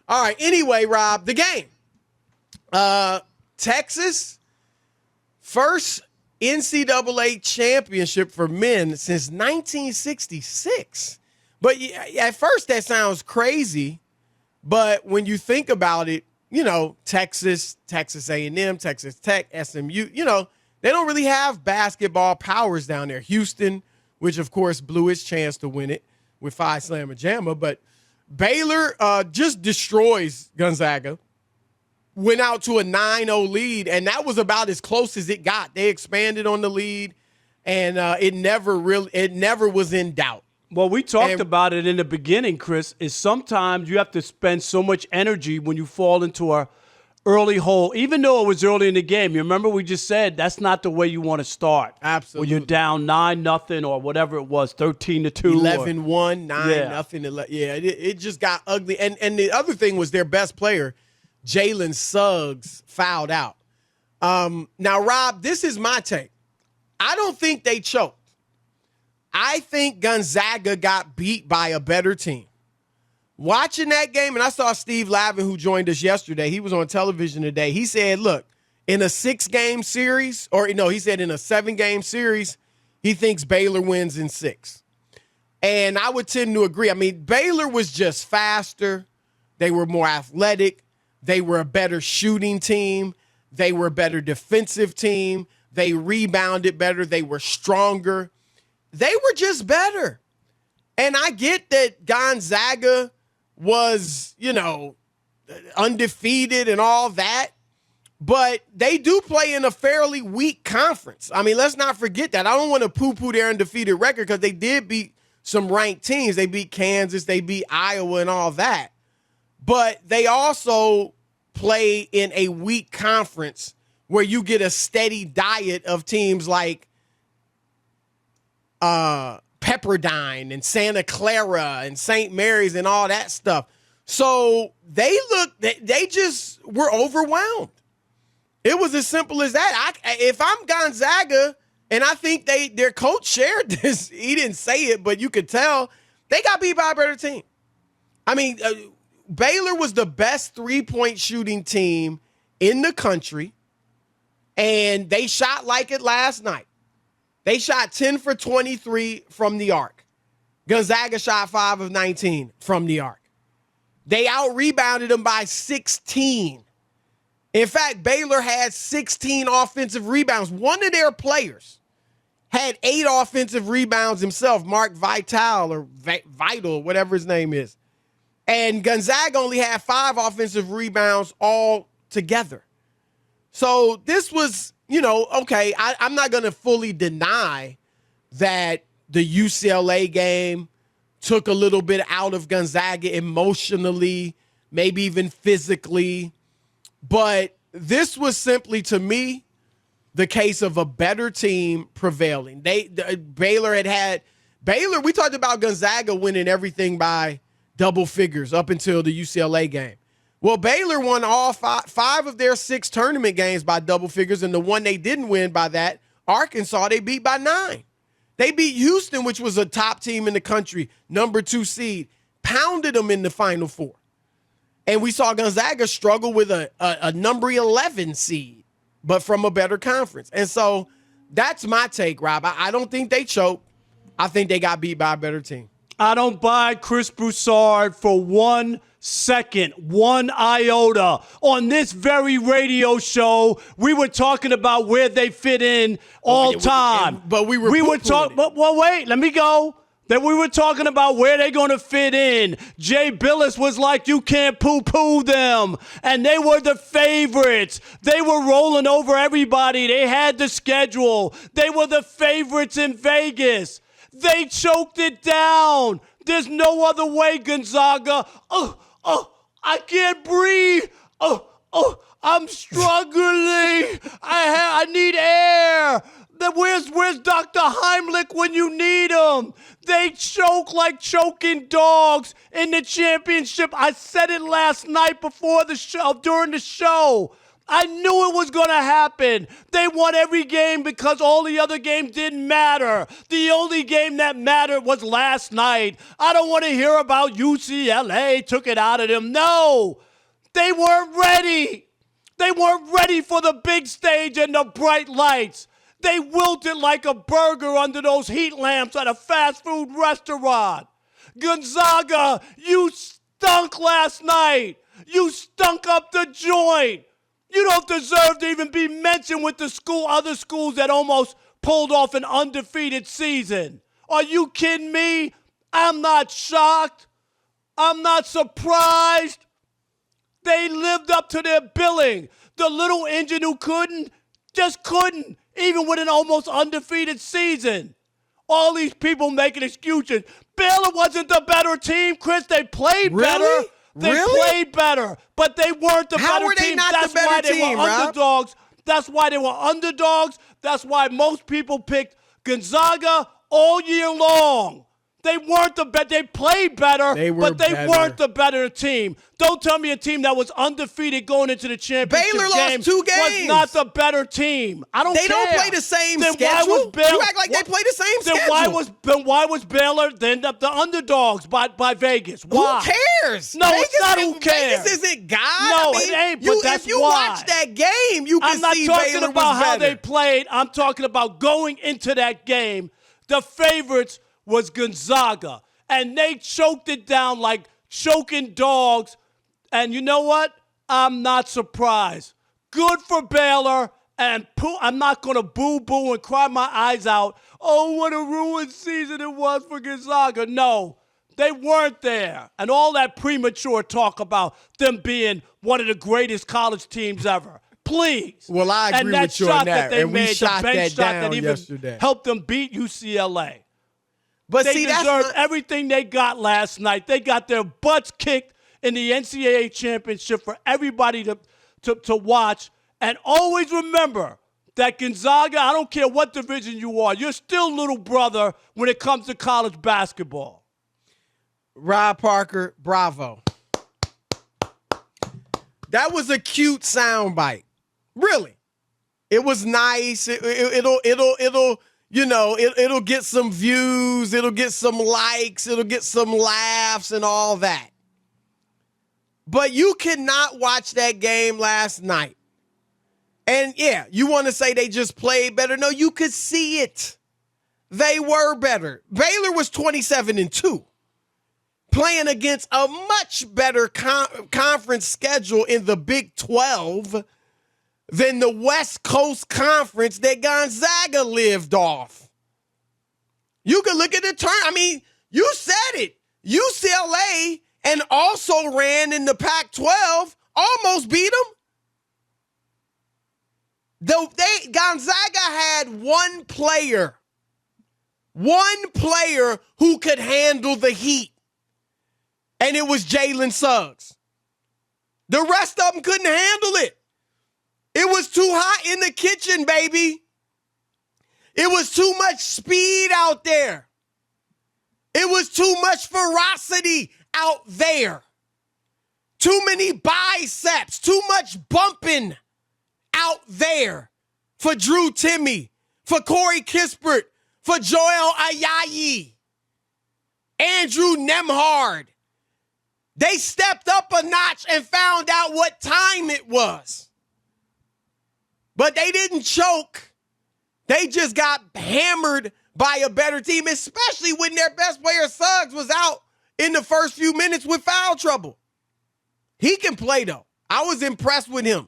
All right. Anyway, Rob, the game. Texas, first NCAA championship for men since 1966. But at first that sounds crazy. But when you think about it, Texas A&M, Texas Tech, SMU, they don't really have basketball powers down there. Houston, which of course blew its chance to win it with 5 slammer jammer. But Baylor just destroys Gonzaga. Went out to a 9-0 lead, and that was about as close as it got. They expanded on the lead, and it never was in doubt. Well, we talked about it in the beginning, Chris, is sometimes you have to spend so much energy when you fall into a early hole, even though it was early in the game. You remember we just said that's not the way you want to start. Absolutely. When you're down 9-0 or whatever it was, 13-2. 11-1, 9-0. Yeah, it just got ugly. And the other thing was their best player, Jalen Suggs, fouled out. Now, Rob, this is my take. I don't think they choked. I think Gonzaga got beat by a better team. Watching that game, and I saw Steve Lavin, who joined us yesterday. He was on television today. He said, look, in a 6-game series, he said in a 7-game series, he thinks Baylor wins in 6. And I would tend to agree. I mean, Baylor was just faster. They were more athletic. They were a better shooting team. They were a better defensive team. They rebounded better. They were stronger. They were just better. And I get that Gonzaga was, undefeated and all that, but they do play in a fairly weak conference. I mean, let's not forget that. I don't want to poo-poo their undefeated record because they did beat some ranked teams. They beat Kansas, they beat Iowa and all that. But they also play in a weak conference where you get a steady diet of teams like Pepperdine and Santa Clara and St. Mary's and all that stuff. So they just were overwhelmed. It was as simple as that. If I'm Gonzaga, and I think their coach shared this, he didn't say it, but you could tell they got beat by a better team. I mean, Baylor was the best 3-point shooting team in the country, and they shot like it last night. They shot 10 for 23 from the arc. Gonzaga shot 5 of 19 from the arc. They out-rebounded them by 16. In fact, Baylor had 16 offensive rebounds. One of their players had 8 offensive rebounds himself, Mark Vital or Vital, whatever his name is. And Gonzaga only had 5 offensive rebounds all together. So this was, okay, I'm not going to fully deny that the UCLA game took a little bit out of Gonzaga emotionally, maybe even physically. But this was simply, to me, the case of a better team prevailing. Baylor, we talked about Gonzaga winning everything by double figures up until the UCLA game. Well, Baylor won all 5 of their 6 tournament games by double figures, and the one they didn't win by that, Arkansas, they beat by 9. They beat Houston, which was a top team in the country, number 2 seed, pounded them in the Final Four. And we saw Gonzaga struggle with a number 11 seed, but from a better conference. And so that's my take, Rob. I don't think they choked. I think they got beat by a better team. I don't buy Chris Broussard for 1 second, 1 iota. On this very radio show, we were talking about where they fit in all time. But we were talking. Well, wait, let me go. That we were talking about where they're going to fit in. Jay Billis was like, you can't poo-poo them. And they were the favorites. They were rolling over everybody. They had the schedule. They were the favorites in Vegas. They choked it down. There's no other way, Gonzaga. I can't breathe. I'm struggling. I need air. Where's Dr. Heimlich when you need him? They choke like choking dogs in the championship. I said it last night before the show, during the show. I knew it was going to happen. They won every game because all the other games didn't matter. The only game that mattered was last night. I don't want to hear about UCLA took it out of them. No, they weren't ready. They weren't ready for the big stage and the bright lights. They wilted like a burger under those heat lamps at a fast food restaurant. Gonzaga, you stunk last night. You stunk up the joint. You don't deserve to even be mentioned with the other schools that almost pulled off an undefeated season. Are you kidding me? I'm not shocked. I'm not surprised. They lived up to their billing. The little engine who just couldn't, even with an almost undefeated season. All these people making excuses. Baylor wasn't the better team, Chris. They played better. They played better, but they weren't the better team. That's why they were underdogs. That's why they were underdogs. That's why most people picked Gonzaga all year long. They weren't they played better, but they weren't the better team. Don't tell me a team that was undefeated going into the championship Baylor lost 2 games. Was not the better team. I don't care. They don't play the same schedule. You act like they play the same schedule. Then why was Baylor then the underdogs by Vegas? Why? Who cares? No, Vegas, it's not who cares. Vegas isn't God. No, it ain't, but that's if you why. watch that game, you can see Baylor was better. I'm not talking about how they played. I'm talking about going into that game. The favorites was Gonzaga. And they choked it down like choking dogs. And you know what? I'm not surprised. Good for Baylor. And I'm not going to boo-boo and cry my eyes out. Oh, what a ruined season it was for Gonzaga. No, they weren't there. And all that premature talk about them being one of the greatest college teams ever. Please. Well, I agree with you on that. And we shot that down yesterday. Helped them beat UCLA. But they deserved everything they got last night. They got their butts kicked in the NCAA championship for everybody to watch. And always remember that Gonzaga, I don't care what division you are, you're still little brother when it comes to college basketball. Rob Parker, bravo. That was a cute soundbite. Really. It was nice. It'll it'll get some views, it'll get some likes, it'll get some laughs and all that. But you cannot watch that game last night. And yeah, you want to say they just played better. No, you could see it. They were better. Baylor was 27-2, playing against a much better conference schedule in the Big 12 than the West Coast Conference that Gonzaga lived off. You can look at the turn. I mean, you said it. UCLA and also ran in the Pac-12, almost beat them. Gonzaga had one player who could handle the heat, and it was Jalen Suggs. The rest of them couldn't handle it. It was too hot in the kitchen, baby. It was too much speed out there. It was too much ferocity out there. Too many biceps, too much bumping out there for Drew Timme, for Corey Kispert, for Joel Ayayi, Andrew Nemhard. They stepped up a notch and found out what time it was. But they didn't choke. They just got hammered by a better team, especially when their best player, Suggs, was out in the first few minutes with foul trouble. He can play, though. I was impressed with him.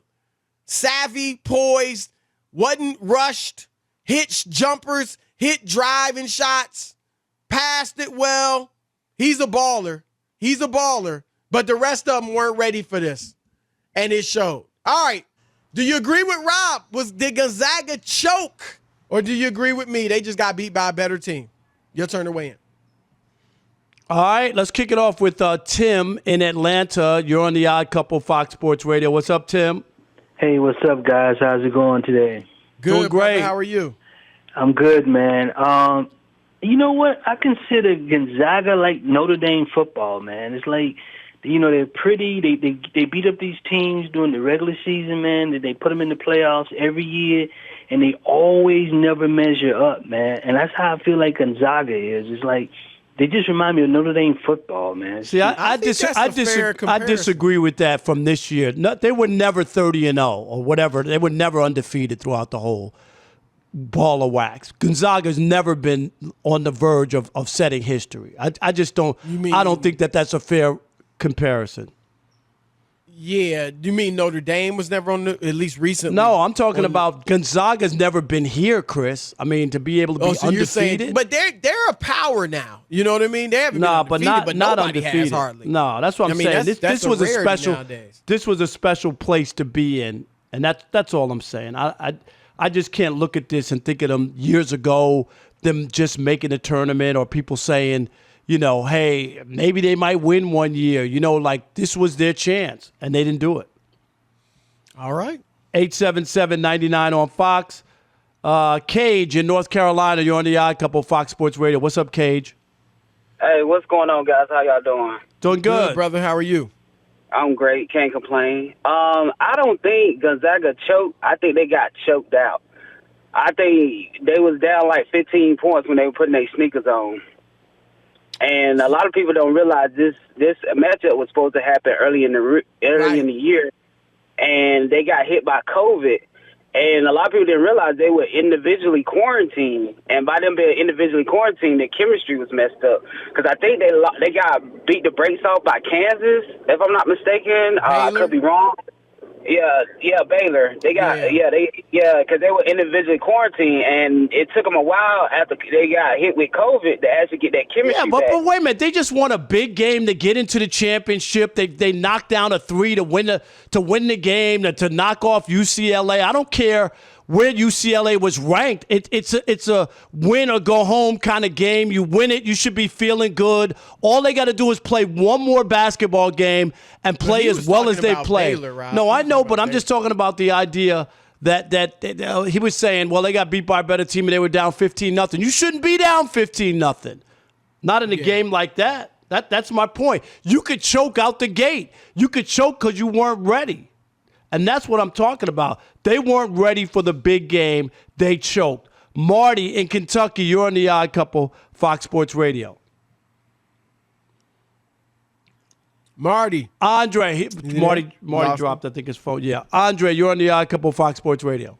Savvy, poised, wasn't rushed, hit jumpers, hit driving shots, passed it well. He's a baller. But the rest of them weren't ready for this, and it showed. All right. Do you agree with Rob? Did Gonzaga choke? Or do you agree with me? They just got beat by a better team. Your turn to weigh in. All right, let's kick it off with Tim in Atlanta. You're on the Odd Couple Fox Sports Radio. What's up, Tim? Hey, what's up, guys? How's it going today? Good, doing great. Brother. How are you? I'm good, man. You know what? I consider Gonzaga like Notre Dame football, man. It's like They're pretty. They beat up these teams during the regular season, man. They put them in the playoffs every year, and they always never measure up, man. And that's how I feel like Gonzaga is. It's like they just remind me of Notre Dame football, man. See, I disagree with that from this year. No, they were never 30-0 or whatever. They were never undefeated throughout the whole ball of wax. Gonzaga's never been on the verge of setting history. I just don't. I don't think that's a fair comparison. Yeah, do you mean Notre Dame was never on at least recently? No, I'm talking about Gonzaga's never been here, Chris. I mean, to be able to be undefeated. You're saying, but they're a power now. You know what I mean? They haven't been undefeated, but not undefeated. Has hardly. No, that's what I'm saying. This was a special. Nowadays. This was a special place to be in, and that's all I'm saying. I just can't look at this and think of them years ago, them just making a tournament, or people saying, hey, maybe they might win one year. Like this was their chance, and they didn't do it. All right. 877-99 on Fox. Cage in North Carolina, you're on the Odd Couple, Fox Sports Radio. What's up, Cage? Hey, what's going on, guys? How y'all doing? Doing good, brother. How are you? I'm great. Can't complain. I don't think Gonzaga choked. I think they got choked out. I think they was down like 15 points when they were putting their sneakers on. And a lot of people don't realize this matchup was supposed to happen early in the year, and they got hit by COVID. And a lot of people didn't realize they were individually quarantined, and by them being individually quarantined, their chemistry was messed up. Because I think they got beat the brakes off by Kansas, if I'm not mistaken. I could be wrong. Yeah, Baylor. They got because they were individually quarantined, and it took them a while after they got hit with COVID to actually get that chemistry back. But wait a minute, they just won a big game to get into the championship. They knocked down a 3 to win the game, to knock off UCLA. I don't care where UCLA was ranked. It's a win or go home kind of game. You win it, you should be feeling good. All they got to do is play one more basketball game and play as well as they play. No, I know, but I'm just talking about the idea that he was saying, well, they got beat by a better team and they were down 15-0. You shouldn't be down 15-0. Not in a game like that. That's my point. You could choke out the gate. You could choke because you weren't ready. And that's what I'm talking about. They weren't ready for the big game. They choked. Marty in Kentucky, you're on the Odd Couple, Fox Sports Radio. Marty. Andre. Marty dropped, I think, his phone. Yeah. Andre, you're on the Odd Couple, Fox Sports Radio.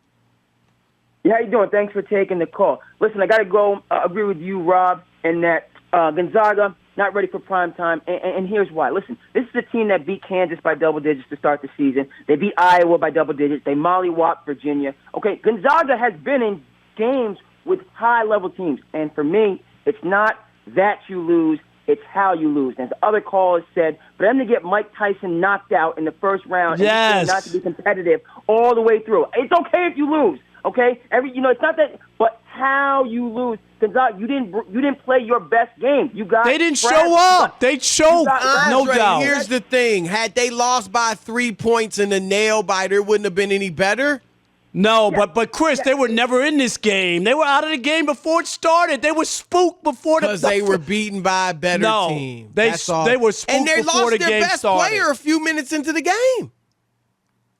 Yeah, how you doing? Thanks for taking the call. Listen, I got to go agree with you, Rob, in that Gonzaga, not ready for prime time, and here's why. Listen, this is a team that beat Kansas by double digits to start the season. They beat Iowa by double digits. They mollywopped Virginia. Okay, Gonzaga has been in games with high-level teams, and for me, it's not that you lose, it's how you lose. As other callers said, for them to get Mike Tyson knocked out in the first round and not to be competitive all the way through. It's okay if you lose, okay? It's not that, but how you lose. Gonzaga, you didn't play your best game. They didn't show up. They choked, no doubt. Here's the thing: had they lost by 3 points in a nail biter, it wouldn't have been any better. No, but Chris, they were never in this game. They were out of the game before it started. They were spooked before because they were beaten by a better team. They were spooked and they before lost the game their best started. player a few minutes into the game.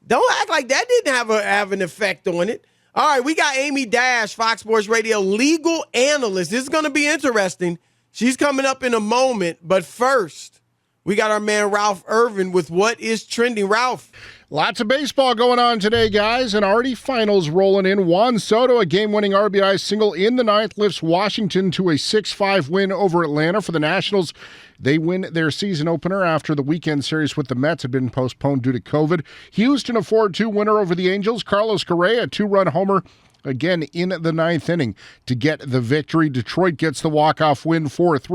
Don't act like that didn't have an effect on it. All right, we got Amy Dash, Fox Sports Radio legal analyst. This is going to be interesting. She's coming up in a moment, but first, we got our man Ralph Irvin with What is Trending. Ralph. Lots of baseball going on today, guys, and already finals rolling in. Juan Soto, a game-winning RBI single in the ninth, lifts Washington to a 6-5 win over Atlanta. For the Nationals, they win their season opener after the weekend series with the Mets had been postponed due to COVID. Houston, a 4-2 winner over the Angels. Carlos Correa, a 2-run homer again in the ninth inning to get the victory. Detroit gets the walk-off win 4-3.